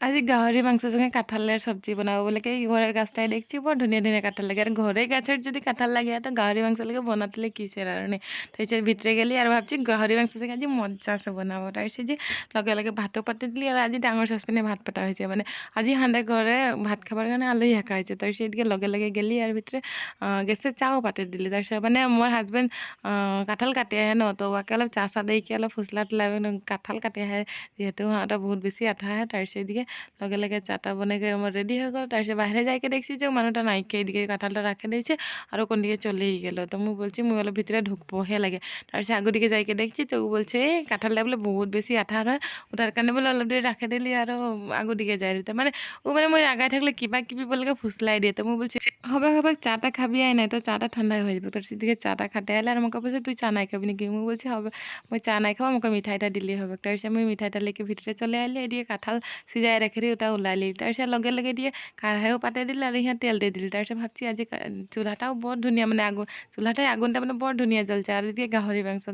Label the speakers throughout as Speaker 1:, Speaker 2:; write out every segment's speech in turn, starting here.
Speaker 1: আজি গাহরি মাংসের সঙ্গে কাঁঠালের সবজি বানাবো বলে কি ঘরের গাছটায় দেখছি বড় ধুনিয়া ধুনিয়া কাঁঠাল লাগে আর ঘরে গাছের যদি কাঁঠাল লাগে তো গাহরি মাংস লাগে বানাতলে কিসের আর নেই তো সে ভিতরে গেলি আর ভাবছি গাহরি মাংসের সঙ্গে আজি মজা আছে বানাবো তার সে যে লগে লগে ভাতও পাতি দিলি আর আজি ডাঙর সসপেনে ভাত পাতা হয়েছে মানে আজি হাঁড়ে ঘরে ভাত খাবার কারণে আলুই হাঁকা হয়েছে তার সেদিকে লগে লগে গেলি আর ভিতরে গেছে চাও পাতি দিলি তার সে মানে মোর হাজবেন্ড কাঁঠাল কাটি আহে ন তো ওকে অলপ চা চা দিয়ে অলপ ফুসলা টুলা কাঁঠাল কাটি আহে যেহেতু হাঁটা বহুত বেশি আঠা আহে তার সেদিকে লগে লগে চাটা বনে গিয়ে আমার রেডি হয়ে গেল তারপরে বাইরে যাইকে দেখছি যে মানুষটা নাইকে এদিকে কাঁঠালটা রাখে দিয়েছে আর কোন দিকে চলেই গেল তো মুই বলছি মুই বলে ভিতরে ঢুকবো হে লাগে তারপরে আগু দিকে যাইকে দেখছি তো ও বলছে এই কাঁঠালটা বলে বহুত বেশি আঠার হয় ওটার কারণে বলে অলপ দিয়ে রাখে দিলি আরও আগু দিকে যাই দিতে মানে ও মানে মই আগায় থাকলে কিবা কিবি বলে ফুসলাই দিয়ে তো মুই বলছি হবে হবে চাটা খাবি আয় নাই তো চাটা ঠান্ডা হয়ে যাবে তোর সেদিকে চাটা খাতে আলে আর আমাকে বলছে তুই চা নাই খাবি নাকি মুই বলছি হবে মই চা নাই খাবো আমাকে মিঠাইটা দিলেই হবে তারপরে আমি মিঠাইটা লেকে ভিতরে চলে আইলি এদিকে কাঁঠাল সিজাই রেখে দিয়ে ওটা ওলাইলি তাৰপিছত লগে লগে দিয়ে কাঢ়াইও পাতে দিলে আৰু সিহঁত তেল দি দিলে তাৰপিছত ভাবছি আজি চুলাটাও বৰ ধুনীয়া মানে চুলাটাই আগুনটা মানে বৰ ধুনীয়া জ্বলছে আৰু এদিকে গাহৰি মাংস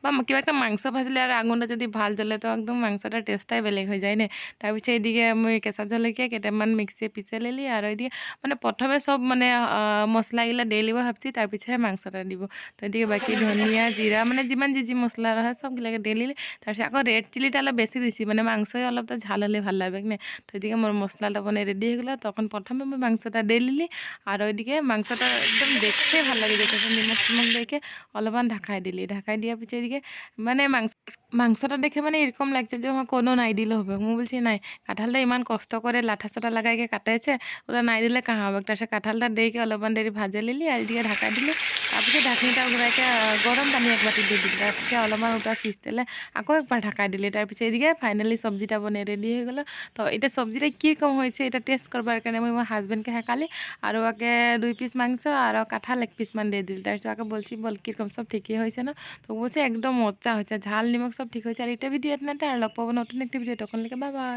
Speaker 1: বা কিবা একটা মাংস ভাজিলে আৰু আগুনটা যদি ভাল জ্বলে তো একদম মাংসটার টেস্টটাই বেলেগ হৈ যায় নে তাৰপিছত এদিকে মই কেঁচা জলকীয়া কেইটামান মিক্সিয়ে পিছে লিলি আৰু এদিকে মানে প্ৰথমে চব মানে মছলাগিলা দি লিব ভাবছি তাৰপিছতহে মাংসটা দিব তো এদিকে বাকী ধনিয়া জিৰা মানে যিমান যি যি মছলা ৰহে সবগিলাকে দি লিলি তাৰপিছত আকৌ ৰেড চিলিটা অলপ বেছি দিছি মানে মাংসই অলপ তো ঝাল হলে ভাল লাগবে না তো এদিকে মোর মশলাটা মানে রেডি হয়ে গেলো তখন প্রথমে আমি মাংসটা দিয়ে নিলি আর ওইদিকে মাংসটা একদম দেখতে ভাল লাগে দেখে নিমখ টিমখ দেখে অলপমান ঢাকাই দিলি ঢাকাই দিয়া পিছিয়ে এদিকে মানে মাংসটা দেখে মানে এরকম লাগছে যে আমার কোনো নাই দিলে হবে মু বলছি নাই কাঁঠালটা ইমান কষ্ট করে লাঠা চাটা লাগাইকে কাটাইছে ওটা নাই দিলে কাহা হবে তারপরে কাঁঠালটা দিয়ে অলপমান দেরি ভাজে লিলি আর এদিকে ঢাকা দিলি তারপরে ঢাকনিটা ঘুরাইকে গরম পানি এক বাটি দিয়ে দিলি তারপরে অলপমান ওটা সিজতেলে আকৌ একবার ঢাকাই দিলি তারপরে এদিকে ফাইনালি সবজিটা বনে রেডি হয়ে গেলো তো এটা সবজিটা কীরকম হয়েছে এটা টেস্ট করবার কারণে আমি আমার হাজব্যান্ডকে হেঁকালি আর ওকে 2 পিস মাংস আর কাঁঠাল 1 পিস মান দিয়ে দিল তারপর ওকে বলছি বল কীরকম সব ঠিকই হয়েছে না তো বলছে একদম মজা হয়েছে ঝাল নিমখ সব ঠিক হয়েছে আর এটা ভিডিও আপনার আর লগ পাবো নতুন একটি ভিডিও তখন লিখে বাই বাই।